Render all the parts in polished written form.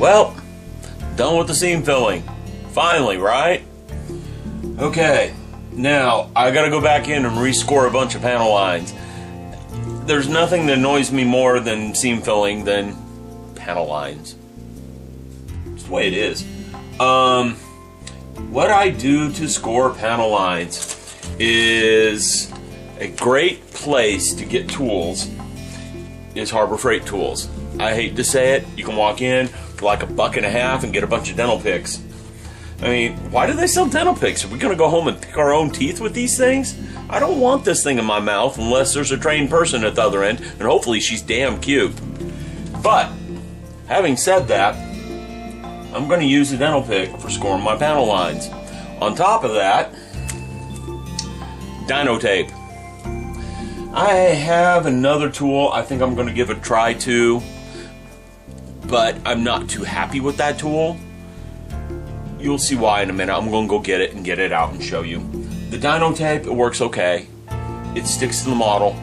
Well, done with the seam filling. Finally, right? Okay, now I gotta go back in and rescore a bunch of panel lines. There's nothing that annoys me more than seam filling than panel lines. It's the way it is. What I do to score panel lines is a great place to get tools is Harbor Freight Tools. I hate to say it, you can walk in for like $1.50 and get a bunch of dental picks. I mean, why do they sell dental picks? Are we going to go home and pick our own teeth with these things? I don't want this thing in my mouth unless there's a trained person at the other end, and hopefully she's damn cute. But, having said that, I'm going to use a dental pick for scoring my panel lines. On top of that, dyno tape. I have another tool I think I'm going to give a try to, but I'm not too happy with that tool. You'll see why in a minute. I'm going to go get it and get it out and show you. The dyno tape, it works okay. It sticks to the model.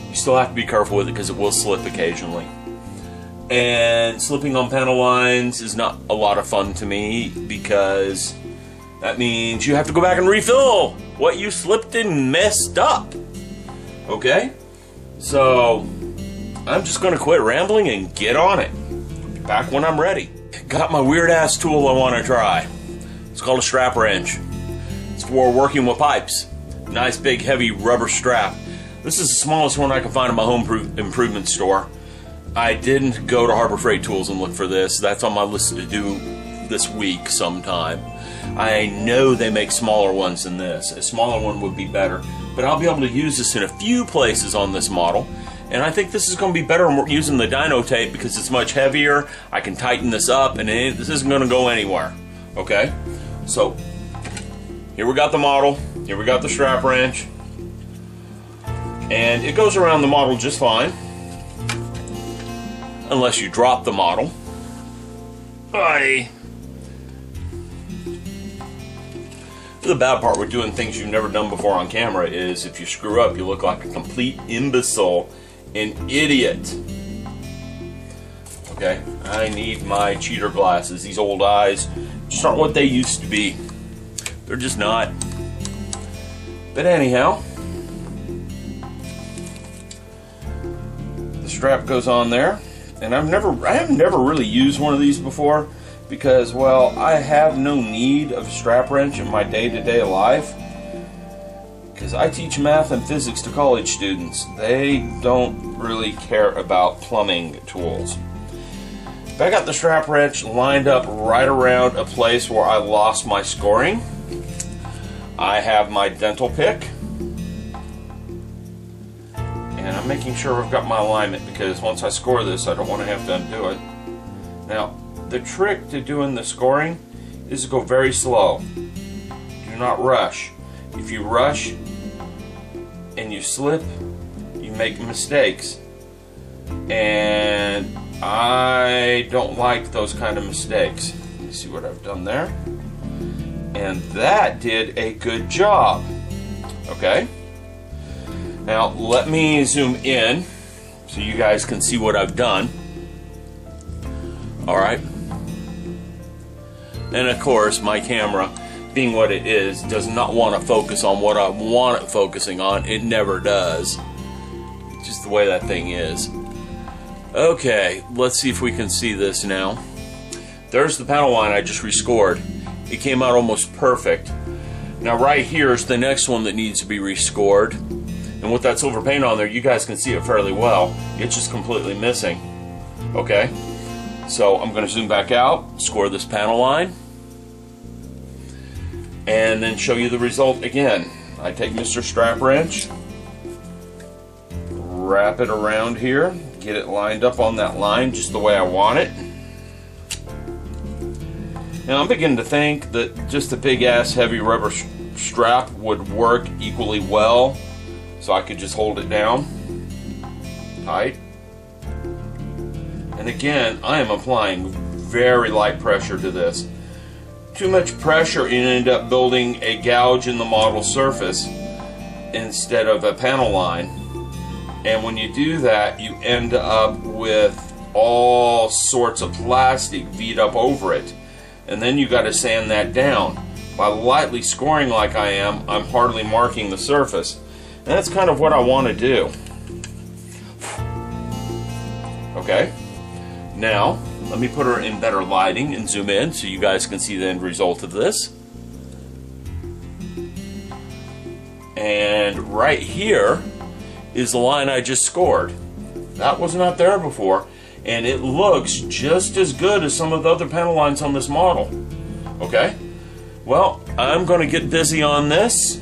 You still have to be careful with it because it will slip occasionally. And slipping on panel lines is not a lot of fun to me because that means you have to go back and refill what you slipped and messed up. Okay? So, I'm just going to quit rambling and get on it. Be back when I'm ready. Got my weird ass tool I want to try. It's called a strap wrench. It's for working with pipes. Nice big heavy rubber strap. This is the smallest one I can find in my home improvement store. I didn't go to Harbor Freight Tools and look for this. That's on my list to do this week sometime. I know they make smaller ones than this. A smaller one would be better. But I'll be able to use this in a few places on this model. And I think this is going to be better using the dyno tape because it's much heavier. I can tighten this up and this isn't going to go anywhere. Okay? So, here we got the model. Here we got the strap wrench. And it goes around the model just fine. Unless you drop the model. The bad part with doing things you've never done before on camera is if you screw up, you look like a complete imbecile, an idiot. Okay, I need my cheater glasses. These old eyes just aren't what they used to be. They're just not. But anyhow, the strap goes on there, and I have never really used one of these before. Because, well, I have no need of a strap wrench in my day-to-day life. Because I teach math and physics to college students. They don't really care about plumbing tools. But I got the strap wrench lined up right around a place where I lost my scoring. I have my dental pick. And I'm making sure I've got my alignment because once I score this, I don't want to have to undo it. Now, the trick to doing the scoring is to go very slow. Do not rush. If you rush and you slip, you make mistakes. And I don't like those kind of mistakes. You see what I've done there? And that did a good job. Okay? Now let me zoom in so you guys can see what I've done. Alright? And of course, my camera, being what it is, does not want to focus on what I want it focusing on. It never does. It's just the way that thing is. Okay, let's see if we can see this now. There's the panel line I just rescored. It came out almost perfect. Now right here is the next one that needs to be rescored. And with that silver paint on there, you guys can see it fairly well. It's just completely missing. Okay, so I'm going to zoom back out, score this panel line, and then show you the result again. I take Mr. Strap Wrench, wrap it around here, get it lined up on that line just the way I want it. Now I'm beginning to think that just a big ass heavy rubber strap would work equally well, so I could just hold it down tight. And again, I am applying very light pressure to this. Too much pressure, you end up building a gouge in the model surface instead of a panel line. And when you do that, you end up with all sorts of plastic beat up over it. And then you got to sand that down. By lightly scoring like I am, I'm hardly marking the surface. And that's kind of what I want to do. Okay, now let me put her in better lighting and zoom in so you guys can see the end result of this. And right here is the line I just scored. That was not there before, and it looks just as good as some of the other panel lines on this model. Okay, well, I'm going to get busy on this,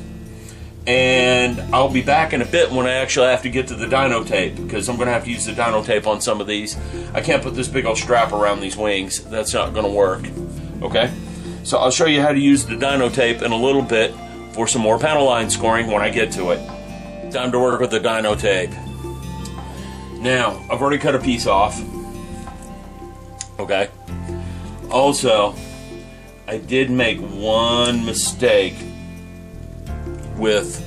and I'll be back in a bit when I actually have to get to the dyno tape, because I'm going to have to use the dyno tape on some of these. I can't put this big old strap around these wings. That's not going to work. Okay, so I'll show you how to use the dyno tape in a little bit for some more panel line scoring when I get to it. Time to work with the dyno tape. Now, I've already cut a piece off. Okay. Also, I did make one mistake with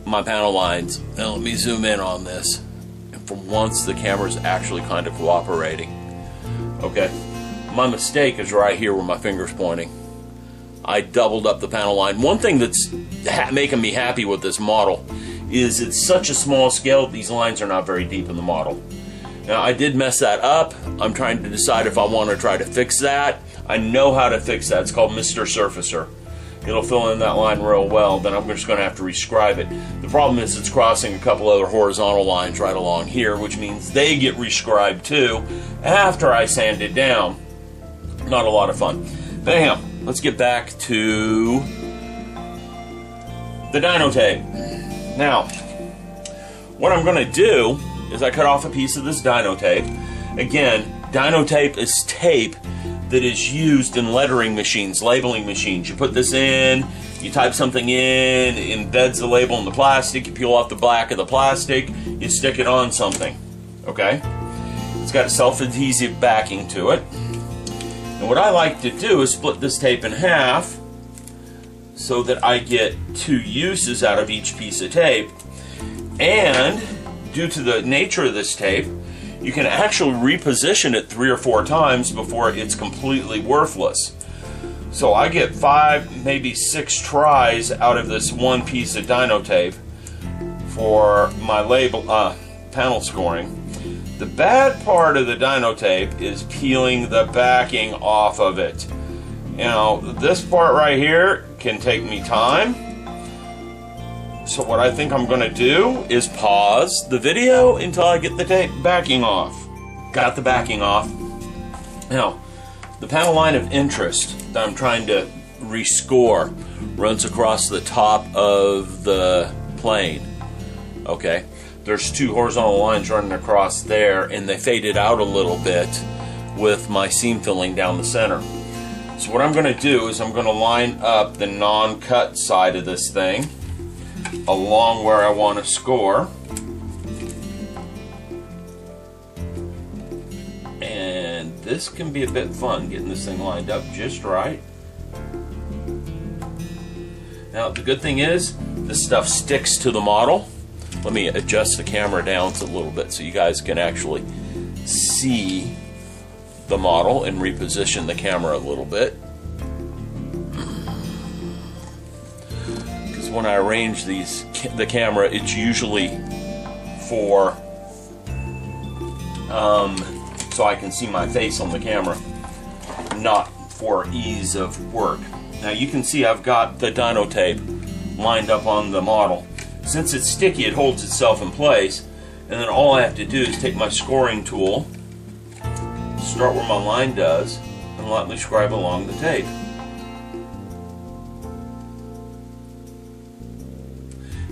my panel lines. Now let me zoom in on this. And for once, the camera's actually kind of cooperating. Okay. My mistake is right here where my finger's pointing. I doubled up the panel line. One thing that's making me happy with this model is it's such a small scale, these lines are not very deep in the model. Now, I did mess that up. I'm trying to decide if I want to try to fix that. I know how to fix that. It's called Mr. Surfacer. It'll fill in that line real well. Then I'm just going to have to rescribe it. The problem is it's crossing a couple other horizontal lines right along here, which means they get rescribed too after I sand it down. Not a lot of fun. But anyhow, let's get back to the dyno tape. Now, what I'm going to do is I cut off a piece of this dyno tape. Again, dyno tape is tape that is used in lettering machines, labeling machines. You put this in, you type something in, it embeds the label in the plastic, you peel off the black of the plastic, you stick it on something. Okay? It's got a self-adhesive backing to it. And what I like to do is split this tape in half so that I get two uses out of each piece of tape. And due to the nature of this tape, you can actually reposition it 3 or 4 times before it's completely worthless. So I get 5, maybe 6 tries out of this one piece of dyno tape for my label panel scoring. The bad part of the dyno tape is peeling the backing off of it. You know, this part right here can take me time. So what I think I'm going to do is pause the video until I get the tape backing off. Got the backing off. Now, the panel line of interest that I'm trying to rescore runs across the top of the plane. Okay, there's 2 horizontal lines running across there, and they faded out a little bit with my seam filling down the center. So what I'm going to do is I'm going to line up the non-cut side of this thing along where I want to score, and this can be a bit fun, getting this thing lined up just right. Now the good thing is this stuff sticks to the model. Let me adjust the camera down a little bit so you guys can actually see the model and reposition the camera a little bit. When I arrange the camera, it's usually for so I can see my face on the camera, not for ease of work. Now you can see I've got the dyno tape lined up on the model. Since it's sticky, it holds itself in place, and then all I have to do is take my scoring tool, start where my line does, and lightly scribe along the tape.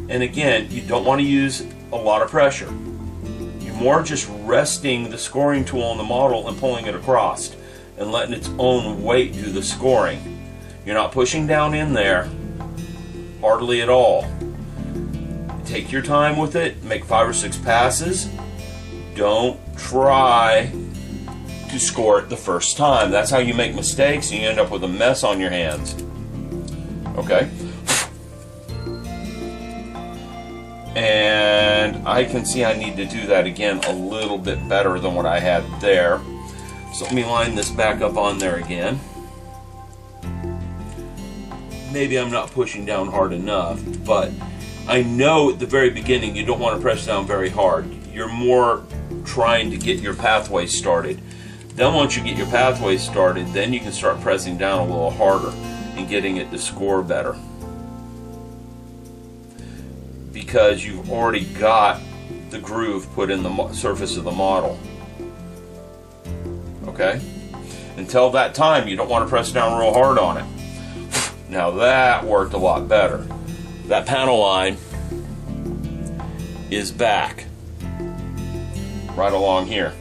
And again, you don't want to use a lot of pressure. You're more just resting the scoring tool on the model and pulling it across and letting its own weight do the scoring. You're not pushing down in there, hardly at all. Take your time with it, make 5 or 6 passes. Don't try to score it the first time. That's how you make mistakes and you end up with a mess on your hands. Okay? And I can see I need to do that again a little bit better than what I had there. So let me line this back up on there again. Maybe I'm not pushing down hard enough, but I know at the very beginning you don't want to press down very hard. You're more trying to get your pathway started. Then once you get your pathway started, then you can start pressing down a little harder and getting it to score better. Because you've already got the groove put in the surface of the model. Okay? Until that time, you don't want to press down real hard on it. Now that worked a lot better. That panel line is back. Right along here.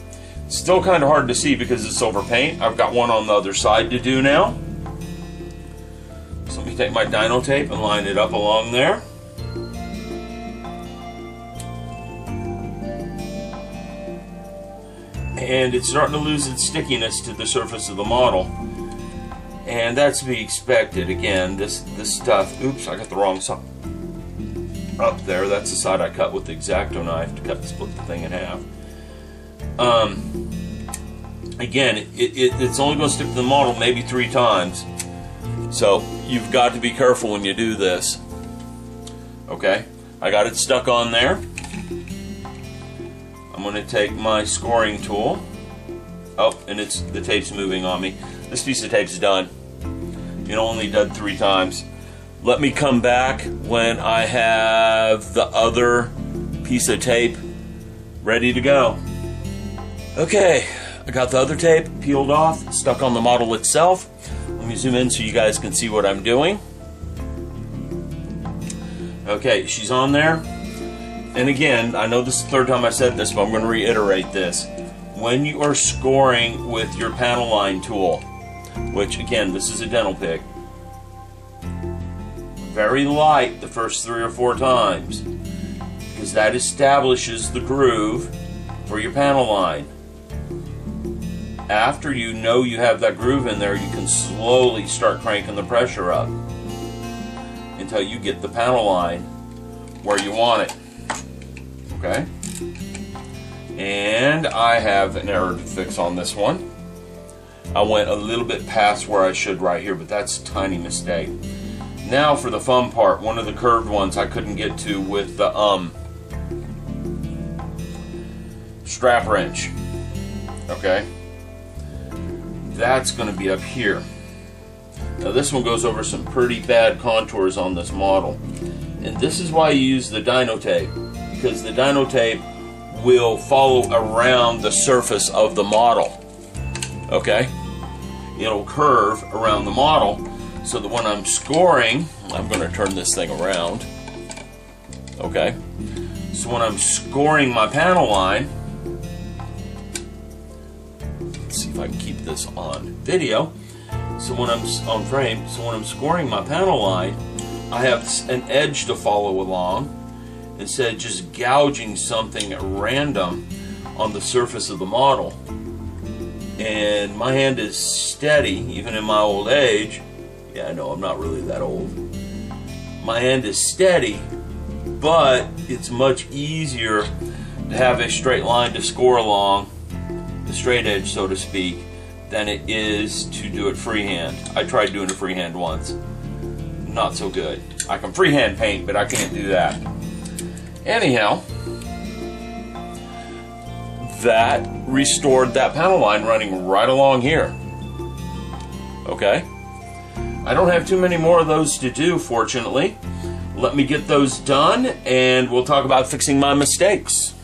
Still kind of hard to see because it's silver paint. I've got one on the other side to do now. So let me take my dyno tape and line it up along there. And it's starting to lose its stickiness to the surface of the model. And that's to be expected. Again, this stuff, oops, I got the wrong side up there. That's the side I cut with the X-Acto knife to split the thing in half. Again, it's only going to stick to the model maybe 3 times. So you've got to be careful when you do this. Okay, I got it stuck on there. I'm going to take my scoring tool. Oh, and the tape's moving on me. This piece of tape's done. It only done 3 times. Let me come back when I have the other piece of tape ready to go. Okay, I got the other tape peeled off, stuck on the model itself. Let me zoom in so you guys can see what I'm doing. Okay, she's on there. And again, I know this is the 3rd time I said this, but I'm going to reiterate this. When you are scoring with your panel line tool, which again, this is a dental pick, very light the first 3 or 4 times, because that establishes the groove for your panel line. After you know you have that groove in there, you can slowly start cranking the pressure up until you get the panel line where you want it. Okay? And I have an error to fix on this one. I went a little bit past where I should right here, but that's a tiny mistake. Now for the fun part, one of the curved ones I couldn't get to with the strap wrench. Okay? That's going to be up here. Now this one goes over some pretty bad contours on this model. And this is why you use the dyno tape, because the dyno tape will follow around the surface of the model. Okay? It'll curve around the model so that when I'm scoring, I'm going to turn this thing around. Okay? So when I'm scoring my panel line, let's see if I can keep this on video. So when I'm on frame, so when I'm scoring my panel line, I have an edge to follow along instead of just gouging something at random on the surface of the model. And my hand is steady, even in my old age. Yeah, I know I'm not really that old. My hand is steady, but it's much easier to have a straight line to score along, the straight edge, so to speak, than it is to do it freehand. I tried doing it freehand once. Not so good. I can freehand paint, but I can't do that. Anyhow, that restored that panel line running right along here. Okay? I don't have too many more of those to do, fortunately. Let me get those done, and we'll talk about fixing my mistakes.